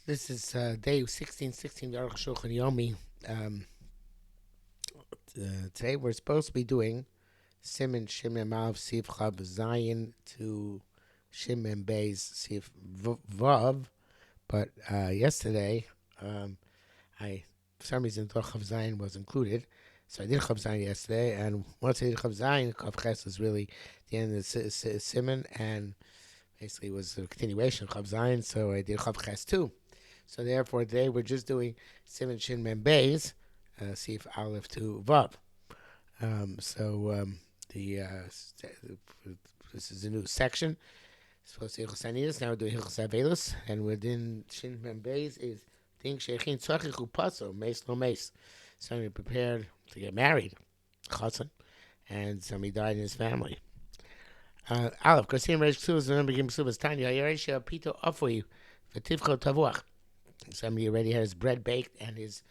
This is day 1616 of Arukh HaShulchan Yomi. Um, Today we're supposed to be doing Siman Shimon Malv Sif Chav Zayin to Shimon Beis Sif Vav, but yesterday I for some reason thought Chav Zayin was included, so I did Chav Zayin yesterday, and once I did Chav Zayin, Chav Ches was really the end of the Siman, and basically it was a continuation of Chav Zayin, so I did Chav Ches too. So therefore, today we're just doing Siman Shin Mem Beis, Sif Aleph to Vav. The this is a new section. It's supposed to be Hilchos Anidus. Now we're doing Hilchos Avelus, and within Shin Mem Beis is Think Sheichin Tzachich Upaso Meis Lo Meis. Somebody prepared to get married, Chassan, and somebody died in his family. Aleph Kosim Reish Ksuvas Remember Gim Ksuvas Tanya Yeresha Pito Afui V'Tivcho Tavuach. Somebody already had his bread baked and his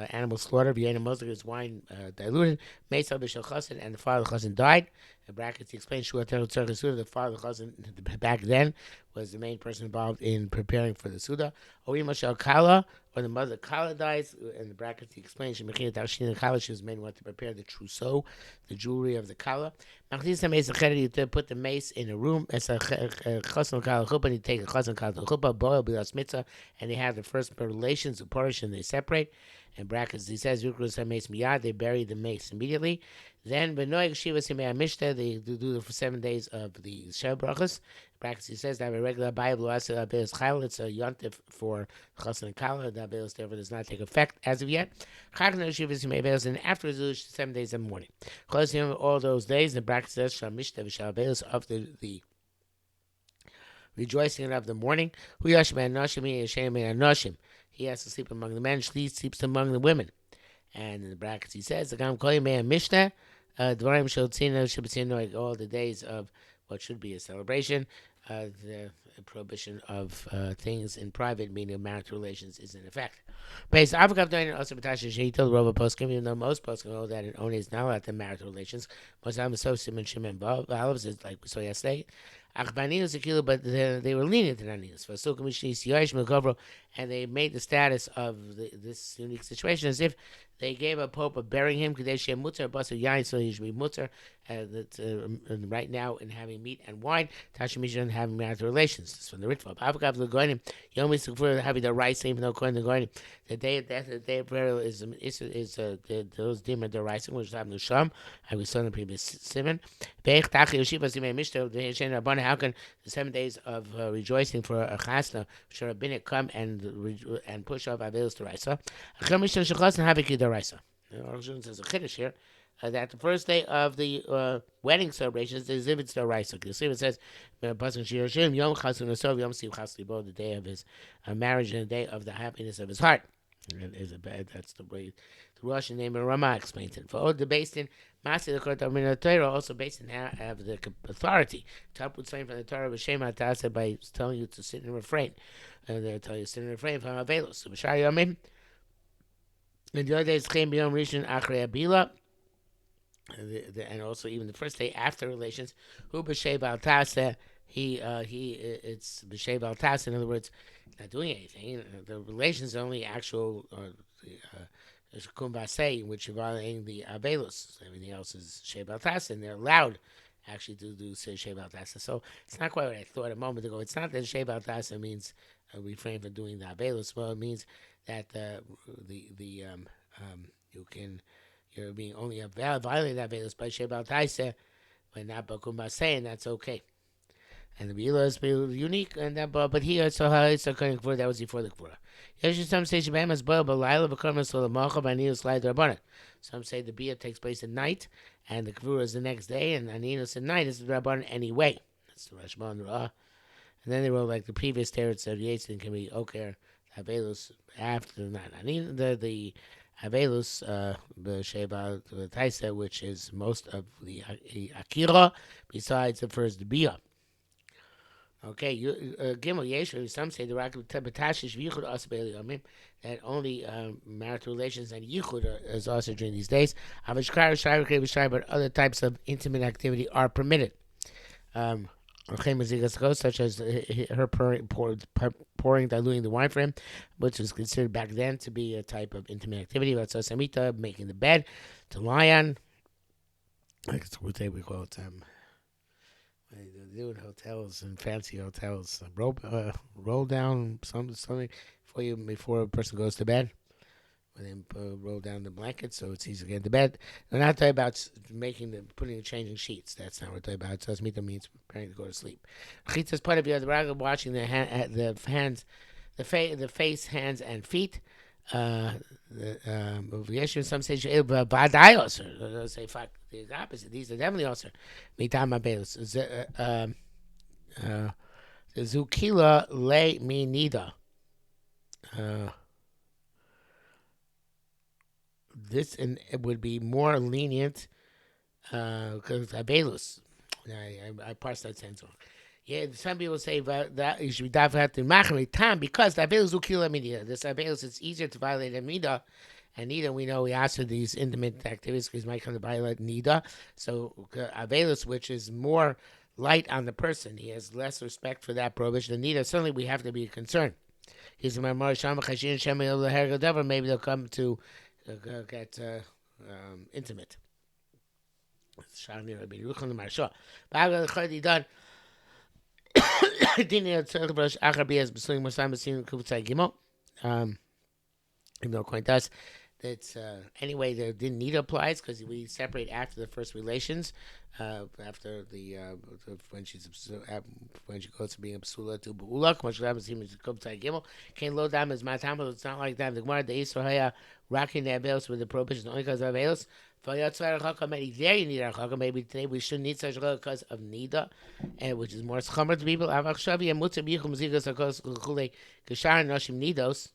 animal slaughtered, Vienna Muslim, his wine diluted, Mesa Bishal Chassan, and the father of the Chassan died. In brackets, he explained Shua Teru Tzarech Suda, the father of the Chassan back then was the main person involved in preparing for the Suda. Oima Shal Kala, or the mother Kala dies, in the brackets, he explained Shemechina Tavshin Kala, she was the main one to prepare the trousseau, the jewelry of the Kala. Machnisa Mesa Cheder, you put the mace in a room, as a Chassan Kala Chuppah, and you take a Chassan Kala Chuppah, Boil Bilas Mitzvah, and they have the first relations, the Porish, and they separate. In brackets, he says, they bury the mace immediately. Then, Benoig Shiva Simei Mishta, they do for 7 days of the Sheva Brachas. Brackets, he says, they have a regular Bible, it's a yontif for Chassan and Kala. The Abelis, therefore, does not take effect as of yet. And afterwards, 7 days in the morning. All those days, the brackets says, Shamishta V'Shabelis, of the rejoicing of the morning. He has to sleep among the men. Shli sleeps among the women. And in the brackets he says, all the days of what should be a celebration, the prohibition of things in private, meaning marital relations, is in effect. Based also she told Rova Poskim, even though most Poskim know that it only is not allowed to marital relations. Most of them so Simon Shimon Valavs, like we saw yesterday. But they were lenient in Aninus. And they made the status of this unique situation as if they gave a pope of burying him, so he should be mutter. Right now, in having meat and wine, Tashmish and having marital relations. This is from the Ritva. Avgav Legonim, Yomi Sukfur having the rice, even though according to Gonim, the day of death, the day of burial is those demon the rice, which is happening to Sham. I was saw in the previous Simon. How can the 7 days of rejoicing for a chasna, should rabbinic come and push off Avelis to Raisa? Raisa. There's a chiddush here that the first day of the wedding celebrations is Zivitz to Raisa. The Simon says, Yom the day of his marriage and the day of the happiness of his heart. That's the way the Russian name of Rama explains it. For all the based in Masi the Torah, also based in have the authority. Top would say from the Torah B'Shem Atasa by telling you to sit and refrain. And they'll tell you to sit and refrain from Avelos. So B'Shar Yomim. And the other day is Chem B'Yom Rishon Achrei Abila. And also even the first day after relations. Hu B'Shem Atasa. It's B'Shem Atasa. In other words, not doing anything. The relations are only actual kumbase, which are violating the Avelus. Everything else is Shebal Tasa, and they're allowed actually to do Shebal Tasa. So it's not quite what I thought a moment ago. It's not that Shebal Tasa means refrain from doing the Avelus. Well, it means that you're being only violating the Avelus by Shebal Tasa, but not by kumbase, and that's okay. And the Bila is unique, and that, but here so it's according to that was before the Kvura. Some say Shabbat boil, but Laila becomes so the Malcha by Anilus slide Rabbanan. Some say the Bia takes place at night, and the Kvura is the next day, and Anilus at night is the Rabbanan anyway. That's the Rashba and Ra. And then they wrote like the previous teretz of Yetzin can be Oker Avelus after the night. The Avelus Sheba Taisa, which is most of the Akira, besides the first Bia. Okay, Gimel Yeshu. Some say the Rakim Tabatashish Yichud Asabeli Yomim that only marital relations and Yichud is also during these days. Avishkar Shai but other types of intimate activity are permitted. such as her pouring, diluting the wine for him, which was considered back then to be a type of intimate activity. But samita, making the bed to lie on. I guess what they would call it. They do in hotels and fancy hotels. Roll down something before a person goes to bed. And then roll down the blanket so it's easy to get into bed. We're not talking about changing sheets. That's not what we're talking about. Tzasmita means preparing to go to sleep. Chitza's part of the raga, washing the hands, the face, hands, and feet. Some say Vadai also. Say fuck the opposite. These are definitely also. Mitam Abelus. Zukila le mi nida. This it would be more lenient because Abelus. I parsed that sentence wrong. Yeah, some people say that you should be davening to machmir time because the Abelus ukila midah. This Abelus, it's easier to violate a midah, and nida we know we ask for these intimate activities because it might come to violate nida. So Abelus, which is more light on the person, he has less respect for that prohibition. The nida, certainly we have to be concerned. He's a memor shama chashin shema el maybe they'll come to get intimate. Even though according to us, that's anyway the didn't need applies because we separate after the first relations, after the when she goes from being a psula to buulak. Much happens him to come to gimel. Can't load down as matam. It's not like that. The gemara the Israel rocking the avelos with the prohibition only because of avelos. Maybe there you need archaka. Maybe today we shouldn't need such because of nida, and which is more schomer to people. Avachshavi and mutzah bichum zigas akos chule gesharin nashim nidos.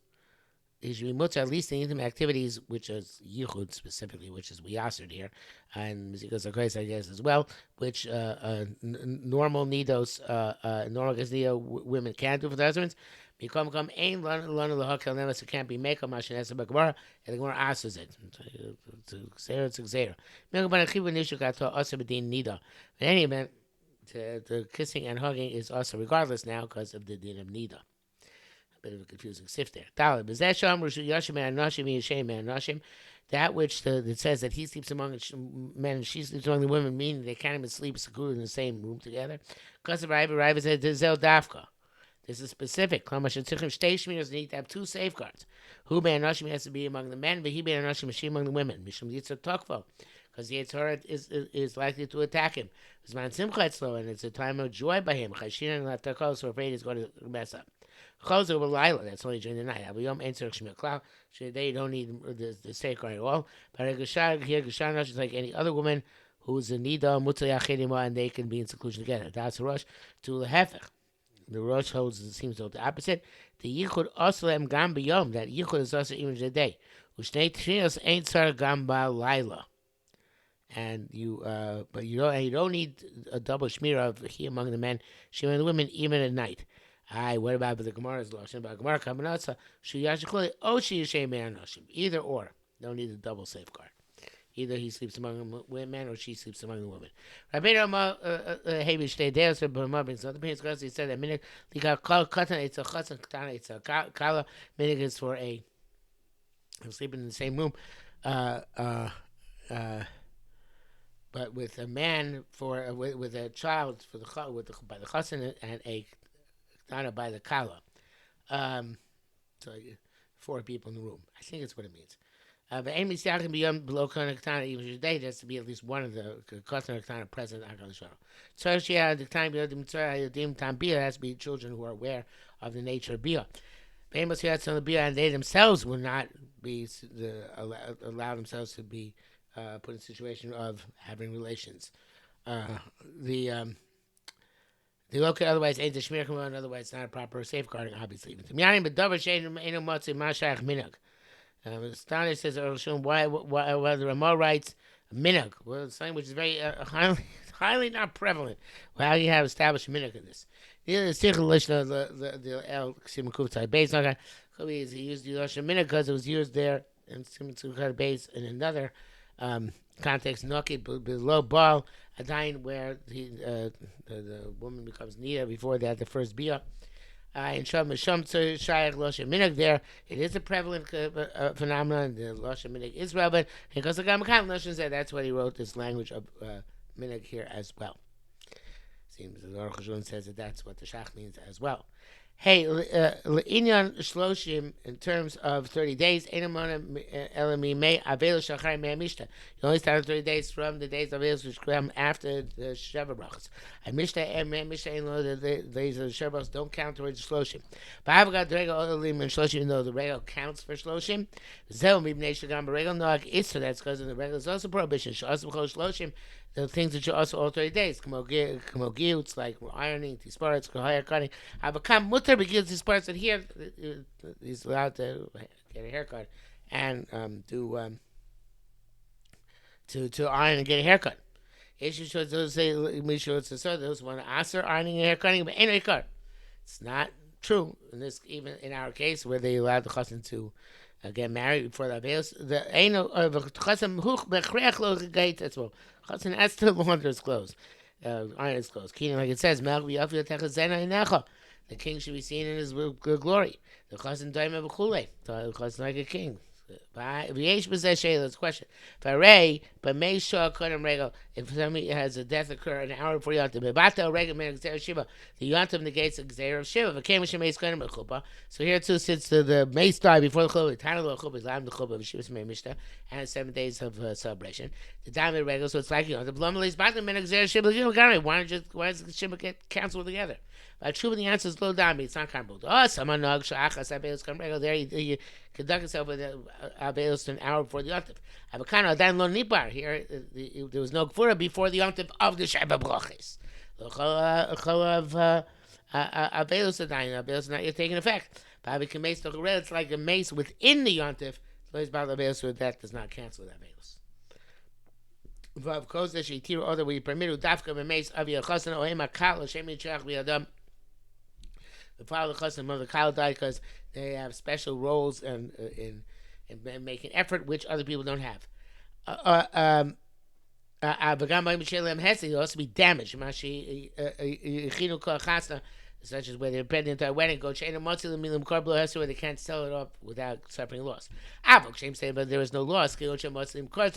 He should be mutzah at least in intimate activities, which is yichud specifically, which is we asked here, and zigas akos I guess as well, which normal nidos, normal nido women can't do for the husbands. Become ain lana lahakel nemes. It can't be make a mashin as a gemara, and the gemara asks it to xer. It's xer. Megaban achiva nishukato asa bedin nida. In any event, the kissing and hugging is also regardless now because of the din of nida. A bit of a confusing sift there. That which it says that he sleeps among men and she sleeps among the women, meaning they can't even sleep secluded in the same room together. Because of Riva said zel dafka. This is specific. Shmeiros need to have two safeguards. Hu be'an nashim has to be among the men, but he be'an nashim she among the women. Mishum yitzar tokvo, because the Yitzhar is likely to attack him. And it's a time of joy by him. Chashin and latakol, so afraid he's going to mess up. Chozer b'layla, that's only during the night. Aviyom enter shmir klau. They don't need the safeguard at all. But a geshar here, geshar nash is like any other woman who's a nida mutzayachedima, and they can be in seclusion together. That's a rush to the hefech. The Rosh holds it seems to hold the opposite. The Yichud Oslem Gam B'Yom, that Yichud is also even the day. Ushnei Tshrios ain't Sar Gam Laila. And you don't need a double shmira of he among the men, she among the women, even at night. What about the Gemara's law? About Gemara Kabanatza, Shuyashikoli, Oshi Yishem Anoshim. Either or. Don't need a double safeguard. Either he sleeps among the women or she sleeps among the women. Rabbeinu Havish Teideus B'Mar brings another opinion because he said that minig katan it's a chatzan katana it's a kala minig is for a sleeping in the same room, but with a man for with a child for the by the chatzan and a katana by the kala, so 4 people in the room. I think that's what it means. But Amy Stacking beyond below Katana even today, there has to be at least one of the Katana present on the show. So she had the time Bia has to be children who are aware of the nature of Bia. Famous had some of Bia, and they themselves will not be allow themselves to be put in a situation of having relations. The local otherwise ain't the shmir and otherwise not a proper safeguarding, obviously. Stani says, why the Ramah writes minhag, well, something which is very highly not prevalent. Well, how do you have established minhag in this? The El Simakuvtai base, he used the minhag because it was used there in Simakuvtai base in another context, Noki below Baal, Adain, where the woman becomes Nida before they had the first Bia. In Shom Shayach Loshe Minig, there it is a prevalent phenomenon. The Loshe Minig is relevant. And because the Gamakan Loshe said that's what he wrote this language of Minig here as well. Seems the Arukh HaShulchan says that that's what the Shach means as well. Hey, Inyan Shloshim, in terms of 30 days, you only start 30 days from the days of Avelus, which come after the Sheva Brachos. And Mishnah and Mishnah, the days of the Sheva Brachos don't count towards Shloshim. But I've got the Regel Olim and Shloshim, even though the Regel counts for Shloshim. Zeh Mibnei Shagam Regel Noag Isra, that's because in the Regel is also prohibition. Shloshim, the things that you also all 30 days. It's like ironing, tisparets, hair cutting. I become mutter begins tisparets, and here he's allowed to get a haircut and to iron and get a haircut. Those want to answer ironing and haircutting, but anyway, it's not true. In this, even in our case, where they allowed the chassan to get married before the Aveos, the chassan huch bechrech lo geit. That's well. Chassan has to launder his clothes, iron his clothes. Like it says, the king should be seen in his glory. The chassan daima b'chulei. The chassan like a king. Let's question. If somebody has a death occur an hour before Yontif, the Yontif negates the Gzeir of Shiva. So here too, since the mace died before the Chuppah, and 7 days of celebration, the diamond regular, so it's like Yontif. Why does the Shiva get canceled together? But true, the answer is low down. It's not comparable. Oh, someone knows Shachas Abelos come regular. There you conduct yourself with Abelos an hour before the Yontif. Avakano Dan Lo Nipar. Here there was no Gvura before the Yontif of the Sheva Brachos. Abelos Abelos not yet taking effect. It's like a mace within the Yontif. So that does not cancel that Abelos. Vav Kodesh Yitiru other we permit Dafka b'mace of Yachasan Ohem Akal Hashem Yitzchak B'Yadam. The father of the chassan and mother Kal died because they have special roles in making effort which other people don't have. They also be damaged. Such as where they're pregnant at a wedding, where they can't sell it off without suffering loss. But there is no loss. Such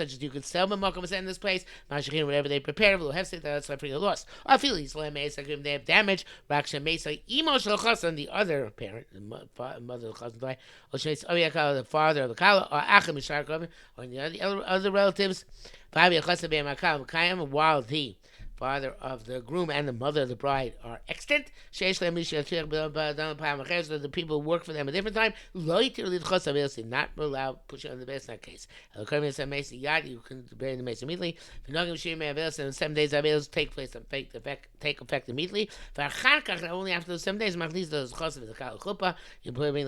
as you could sell them in this place, whatever they prepare, without suffering a loss. Or they have damage, the other parent, the mother of the chassan, the father of the kala, or the other relatives, while the father of the groom and the mother of the bride are extant. The people who work for them a different time. Not allowed pushing on the base in that case. You can bury the mace immediately. And 7 days of take place and take effect immediately. Only after the 7 days, you bring the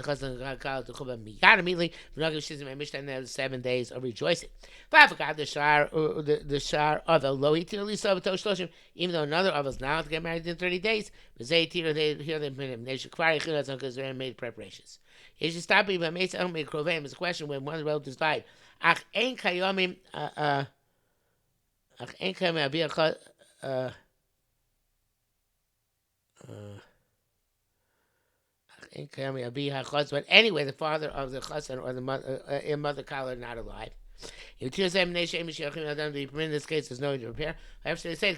chassan to chuppah immediately. And there's 7 days of rejoicing. The shar of a low even though another of us now to get married in 30 days, they hear them because they made preparations. He should stop me by Mace Elmi Krovim. It's a question when one of the relatives died. Ach ein kayomim but anyway, the father of the chassan or the mother Kala are not alive. In this case, there's no need to prepare. I have to say,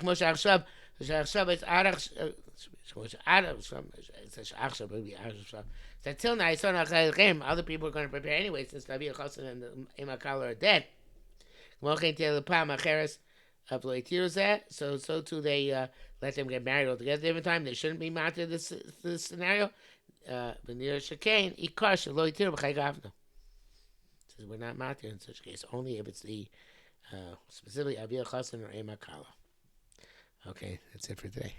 until now, other people are going to prepare anyway, since Nabi Chassan and the Imakal are dead. So too they let them get married altogether every time. They shouldn't be mounted this scenario. We're not matir in such case, only if it's the specifically Avia Chassan or Ema Kala. Okay, that's it for today.